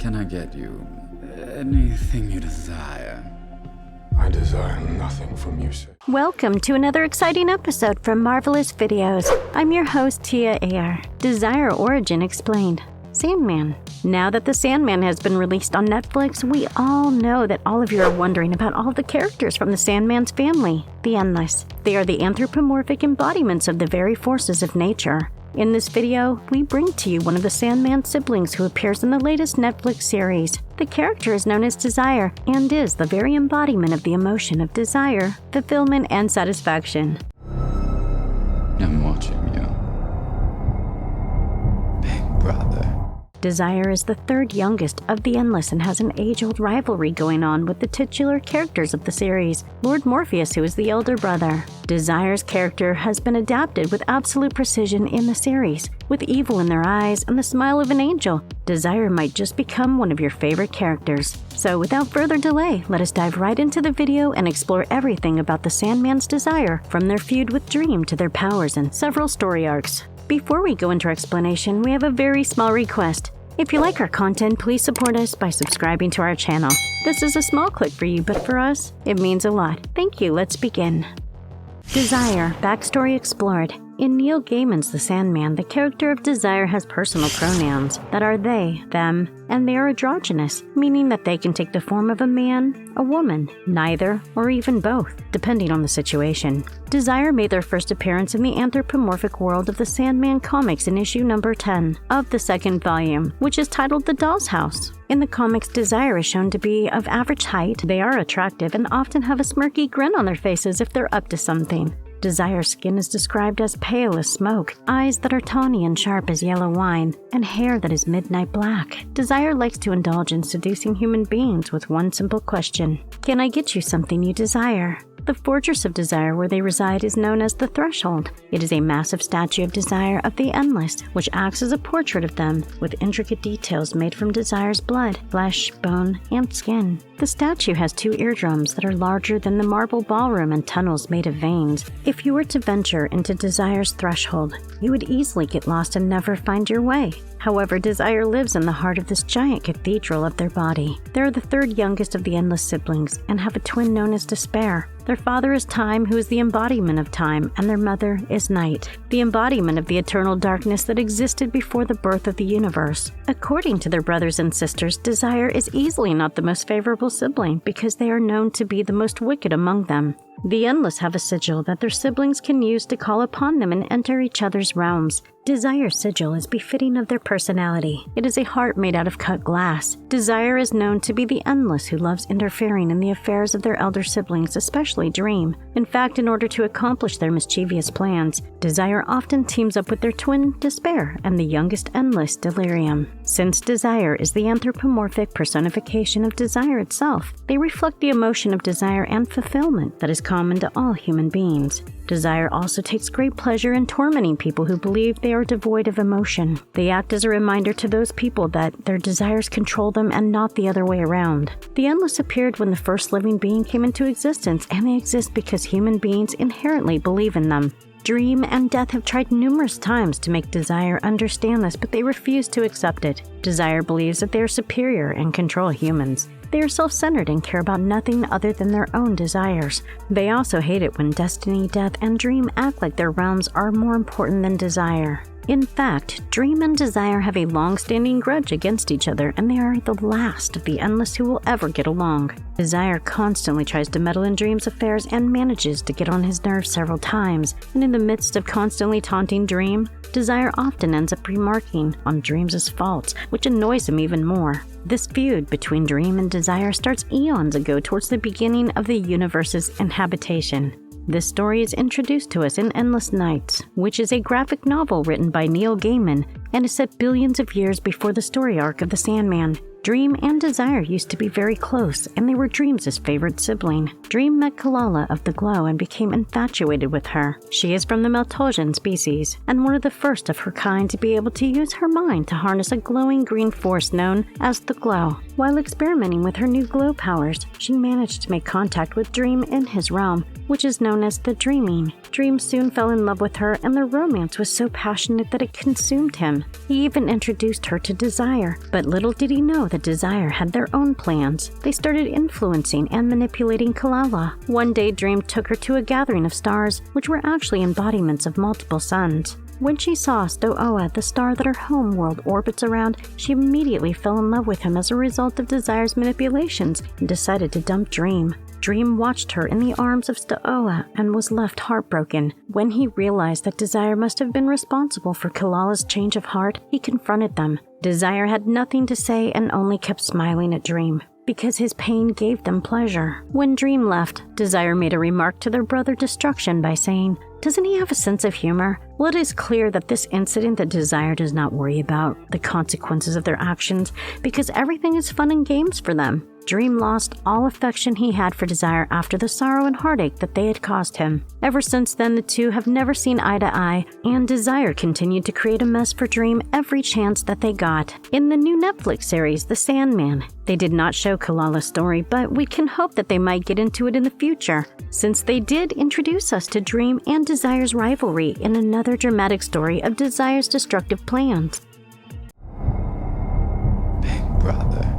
can I get you? Anything you desire. I desire nothing from you, sir. Welcome to another exciting episode from Marvelous Videos. I'm your host, Tia Ayer. Desire Origin Explained. Sandman. Now that The Sandman has been released on Netflix, we all know that all of you are wondering about all the characters from the Sandman's family, the Endless. They are the anthropomorphic embodiments of the very forces of nature. In this video, we bring to you one of the Sandman siblings who appears in the latest Netflix series. The character is known as Desire and is the very embodiment of the emotion of desire, fulfillment, and satisfaction. I'm watching you. Big brother. Desire is the third youngest of the Endless and has an age-old rivalry going on with the titular characters of the series, Lord Morpheus, who is the elder brother. Desire's character has been adapted with absolute precision in the series. With evil in their eyes and the smile of an angel, Desire might just become one of your favorite characters. So without further delay, let us dive right into the video and explore everything about the Sandman's Desire, from their feud with Dream to their powers and several story arcs. Before we go into our explanation, we have a very small request. If you like our content, please support us by subscribing to our channel. This is a small click for you, but for us, it means a lot. Thank you. Let's begin. Desire, backstory explored. In Neil Gaiman's The Sandman, the character of Desire has personal pronouns that are they, them, and they are androgynous, meaning that they can take the form of a man, a woman, neither, or even both, depending on the situation. Desire made their first appearance in the anthropomorphic world of the Sandman comics in issue number 10 of the second volume, which is titled The Doll's House. In the comics, Desire is shown to be of average height, they are attractive, and often have a smirky grin on their faces if they're up to something. Desire's skin is described as pale as smoke, eyes that are tawny and sharp as yellow wine, and hair that is midnight black. Desire likes to indulge in seducing human beings with one simple question: can I get you something you desire? The Fortress of Desire, where they reside, is known as the Threshold. It is a massive statue of Desire of the Endless, which acts as a portrait of them, with intricate details made from Desire's blood, flesh, bone, and skin. The statue has 2 eardrums that are larger than the marble ballroom and tunnels made of veins. If you were to venture into Desire's Threshold, you would easily get lost and never find your way. However, Desire lives in the heart of this giant cathedral of their body. They are the third youngest of the Endless siblings and have a twin known as Despair. Their father is Time, who is the embodiment of time, and their mother is Night, the embodiment of the eternal darkness that existed before the birth of the universe. According to their brothers and sisters, Desire is easily not the most favorable sibling because they are known to be the most wicked among them. The Endless have a sigil that their siblings can use to call upon them and enter each other's realms. Desire's sigil is befitting of their personality. It is a heart made out of cut glass. Desire is known to be the Endless who loves interfering in the affairs of their elder siblings, especially Dream. In fact, in order to accomplish their mischievous plans, Desire often teams up with their twin, Despair, and the youngest Endless, Delirium. Since Desire is the anthropomorphic personification of desire itself, they reflect the emotion of desire and fulfillment that is common to all human beings. Desire also takes great pleasure in tormenting people who believe they are devoid of emotion. They act as a reminder to those people that their desires control them and not the other way around. The Endless appeared when the first living being came into existence, and they exist because human beings inherently believe in them. Dream and Death have tried numerous times to make Desire understand this, but they refuse to accept it. Desire believes that they are superior and control humans. They are self-centered and care about nothing other than their own desires. They also hate it when Destiny, Death, and Dream act like their realms are more important than Desire. In fact, Dream and Desire have a long-standing grudge against each other, and they are the last of the Endless who will ever get along. Desire constantly tries to meddle in Dream's affairs and manages to get on his nerves several times, and in the midst of constantly taunting Dream, Desire often ends up remarking on Dream's faults, which annoys him even more. This feud between Dream and Desire starts eons ago towards the beginning of the universe's inhabitation. This story is introduced to us in Endless Nights, which is a graphic novel written by Neil Gaiman and is set billions of years before the story arc of the Sandman. Dream and Desire used to be very close, and they were Dream's favorite sibling. Dream met Kalala of the Glow and became infatuated with her. She is from the Meltosian species, and one of the first of her kind to be able to use her mind to harness a glowing green force known as the Glow. While experimenting with her new glow powers, she managed to make contact with Dream in his realm, which is known as the Dreaming. Dream soon fell in love with her, and their romance was so passionate that it consumed him. him. He even introduced her to Desire, but little did he know that Desire had their own plans. They started influencing and manipulating Kalala. One day, Dream took her to a gathering of stars, which were actually embodiments of multiple suns. When she saw Sto'oa, the star that her home world orbits around, she immediately fell in love with him as a result of Desire's manipulations and decided to dump Dream. Dream watched her in the arms of Sto'oa and was left heartbroken. When he realized that Desire must have been responsible for Kalala's change of heart, he confronted them. Desire had nothing to say and only kept smiling at Dream, because his pain gave them pleasure. When Dream left, Desire made a remark to their brother Destruction by saying, "Doesn't he have a sense of humor?" Well, it is clear that this incident that Desire does not worry about the consequences of their actions because everything is fun and games for them. Dream lost all affection he had for Desire after the sorrow and heartache that they had caused him. Ever since then, the two have never seen eye to eye, and Desire continued to create a mess for Dream every chance that they got. In the new Netflix series, The Sandman, they did not show Kalala's story, but we can hope that they might get into it in the future, since they did introduce us to Dream and Desire's rivalry in another dramatic story of Desire's destructive plans. Big brother.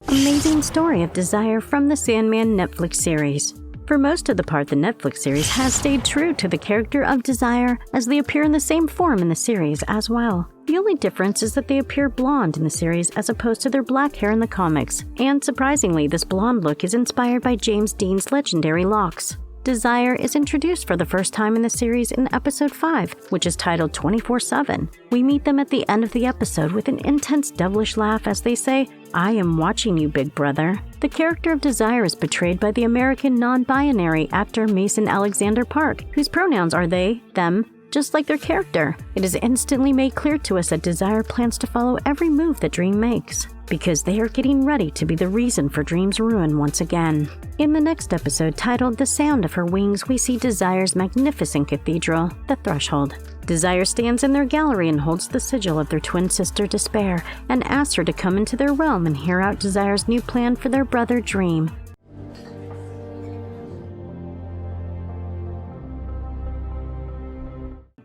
Amazing story of Desire from the Sandman Netflix series. For most of the part, the Netflix series has stayed true to the character of Desire, as they appear in the same form in the series as well. The only difference is that they appear blonde in the series as opposed to their black hair in the comics, and surprisingly, this blonde look is inspired by James Dean's legendary locks. Desire is introduced for the first time in the series in episode 5, which is titled 24/7. We meet them at the end of the episode with an intense devilish laugh as they say, "I am watching you, big brother." The character of Desire is portrayed by the American non-binary actor Mason Alexander Park, whose pronouns are they, them, just like their character. It is instantly made clear to us that Desire plans to follow every move that Dream makes, because they are getting ready to be the reason for Dream's ruin once again. In the next episode, titled The Sound of Her Wings, we see Desire's magnificent cathedral, the Threshold. Desire stands in their gallery and holds the sigil of their twin sister Despair, and asks her to come into their realm and hear out Desire's new plan for their brother Dream.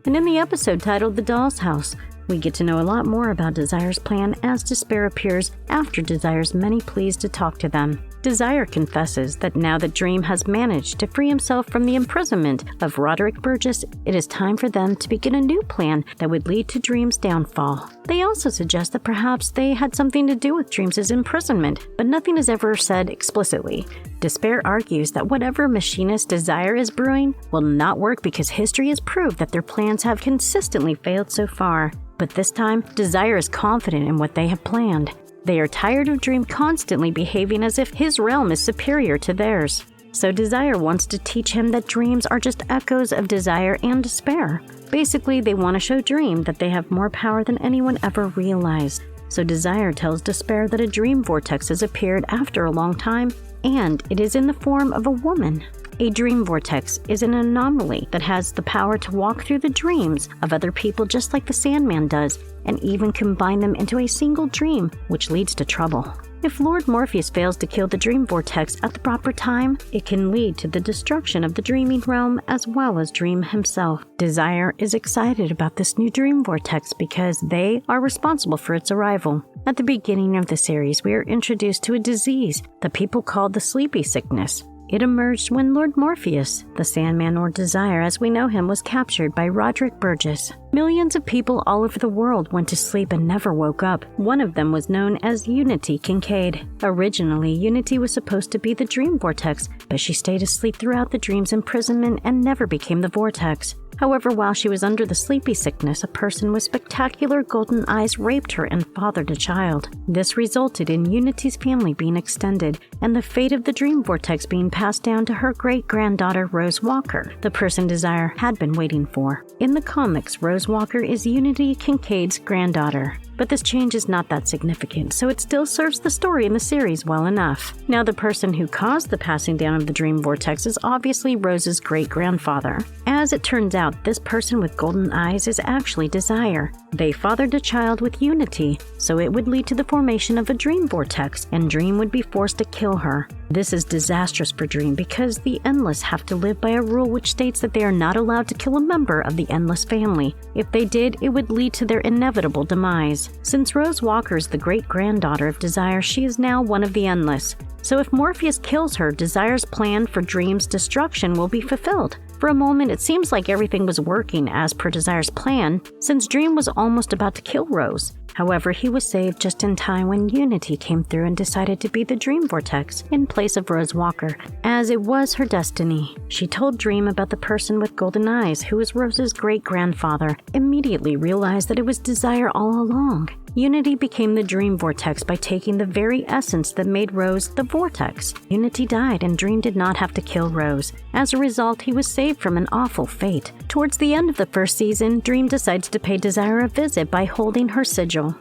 And in the episode titled The Doll's House, we get to know a lot more about Desire's plan as Despair appears after Desire's many pleas to talk to them. Desire confesses that now that Dream has managed to free himself from the imprisonment of Roderick Burgess, it is time for them to begin a new plan that would lead to Dream's downfall. They also suggest that perhaps they had something to do with Dream's imprisonment, but nothing is ever said explicitly. Despair argues that whatever machinist Desire is brewing will not work because history has proved that their plans have consistently failed so far. But this time, Desire is confident in what they have planned. They are tired of Dream constantly behaving as if his realm is superior to theirs. So Desire wants to teach him that dreams are just echoes of desire and despair. Basically, they want to show Dream that they have more power than anyone ever realized. So Desire tells Despair that a dream vortex has appeared after a long time, and it is in the form of a woman. A dream vortex is an anomaly that has the power to walk through the dreams of other people just like the Sandman does, and even combine them into a single dream, which leads to trouble. If Lord Morpheus fails to kill the dream vortex at the proper time, it can lead to the destruction of the dreaming realm as well as Dream himself. Desire is excited about this new dream vortex because they are responsible for its arrival. At the beginning of the series, we are introduced to a disease that people call the sleepy sickness. It emerged when Lord Morpheus, the Sandman or Desire as we know him, was captured by Roderick Burgess. Millions of people all over the world went to sleep and never woke up. One of them was known as Unity Kincaid. Originally, Unity was supposed to be the dream vortex, but she stayed asleep throughout the dream's imprisonment and never became the vortex. However, while she was under the sleepy sickness, a person with spectacular golden eyes raped her and fathered a child. This resulted in Unity's family being extended, and the fate of the dream vortex being passed down to her great-granddaughter Rose Walker, the person Desire had been waiting for. In the comics, Rose Walker is Unity Kincaid's granddaughter. But this change is not that significant, so it still serves the story in the series well enough. Now, the person who caused the passing down of the dream vortex is obviously Rose's great-grandfather. As it turns out, this person with golden eyes is actually Desire. They fathered a child with Unity, so it would lead to the formation of a dream vortex, and Dream would be forced to kill her. This is disastrous for Dream because the Endless have to live by a rule which states that they are not allowed to kill a member of the Endless family. If they did, it would lead to their inevitable demise. Since Rose Walker is the great-granddaughter of Desire, she is now one of the Endless. So if Morpheus kills her, Desire's plan for Dream's destruction will be fulfilled. For a moment, it seems like everything was working as per Desire's plan, since Dream was almost about to kill Rose. However, he was saved just in time when Unity came through and decided to be the Dream Vortex in place of Rose Walker, as it was her destiny. She told Dream about the person with golden eyes, who was Rose's great-grandfather, immediately realized that it was Desire all along. Unity became the Dream Vortex by taking the very essence that made Rose the Vortex. Unity died and Dream did not have to kill Rose. As a result, he was saved from an awful fate. Towards the end of the first season, Dream decides to pay Desire a visit by holding her sigil.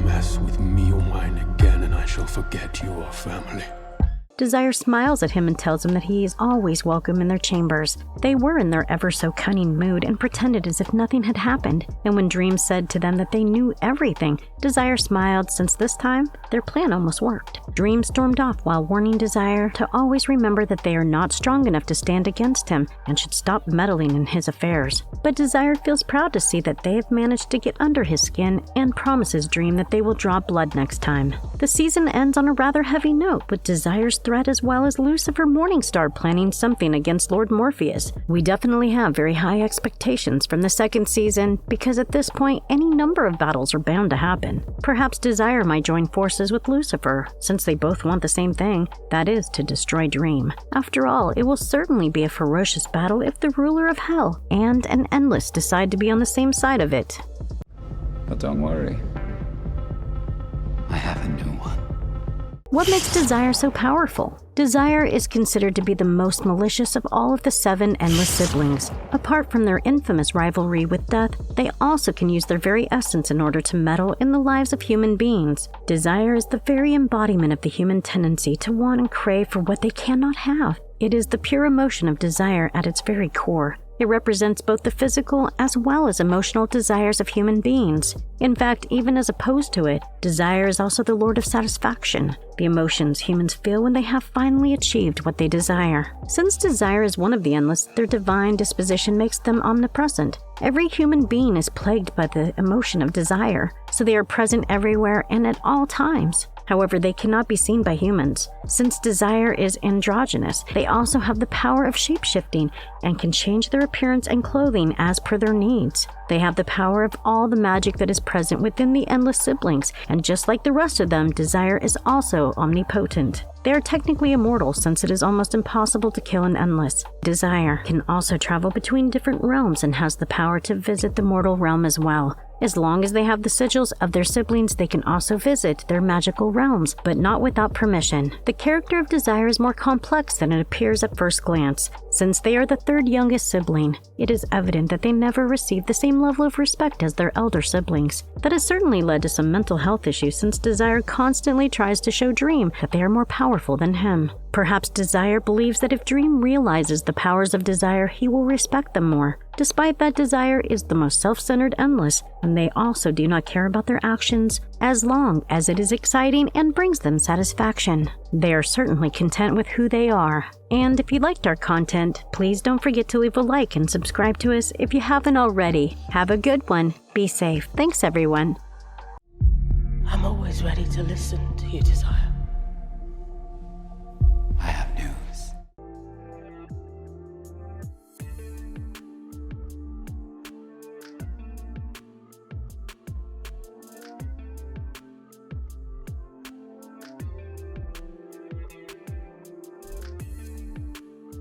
Mess with me or mine again and I shall forget your family. Desire smiles at him and tells him that he is always welcome in their chambers. They were in their ever-so-cunning mood and pretended as if nothing had happened, and when Dream said to them that they knew everything, Desire smiled since this time, their plan almost worked. Dream stormed off while warning Desire to always remember that they are not strong enough to stand against him and should stop meddling in his affairs. But Desire feels proud to see that they have managed to get under his skin and promises Dream that they will draw blood next time. The season ends on a rather heavy note, with Desire's threat as well as Lucifer Morningstar planning something against Lord Morpheus. We definitely have very high expectations from the second season because at this point any number of battles are bound to happen. Perhaps Desire might join forces with Lucifer since they both want the same thing, that is to destroy Dream. After all, it will certainly be a ferocious battle if the ruler of Hell and an Endless decide to be on the same side of it. But don't worry. I have a new one. What makes Desire so powerful? Desire is considered to be the most malicious of all of the 7 Endless siblings. Apart from their infamous rivalry with Death, they also can use their very essence in order to meddle in the lives of human beings. Desire is the very embodiment of the human tendency to want and crave for what they cannot have. It is the pure emotion of desire at its very core. It represents both the physical as well as emotional desires of human beings. In fact, even as opposed to it, desire is also the lord of satisfaction, the emotions humans feel when they have finally achieved what they desire. Since desire is one of the Endless, their divine disposition makes them omnipresent. Every human being is plagued by the emotion of desire, so they are present everywhere and at all times. However, they cannot be seen by humans. Since desire is androgynous, they also have the power of shape-shifting and can change their appearance and clothing as per their needs. They have the power of all the magic that is present within the Endless siblings, and just like the rest of them, Desire is also omnipotent. They are technically immortal since it is almost impossible to kill an Endless. Desire can also travel between different realms and has the power to visit the mortal realm as well. As long as they have the sigils of their siblings, they can also visit their magical realms, but not without permission. The character of Desire is more complex than it appears at first glance. Since they are the 3rd youngest sibling, it is evident that they never received the same level of respect as their elder siblings. That has certainly led to some mental health issues since Desire constantly tries to show Dream that they are more powerful than him. Perhaps Desire believes that if Dream realizes the powers of Desire, he will respect them more. Despite that, Desire is the most self-centered Endless, and they also do not care about their actions as long as it is exciting and brings them satisfaction. They are certainly content with who they are. And if you liked our content, please don't forget to leave a like and subscribe to us if you haven't already. Have a good one. Be safe. Thanks, everyone. I'm always ready to listen to you, Desire.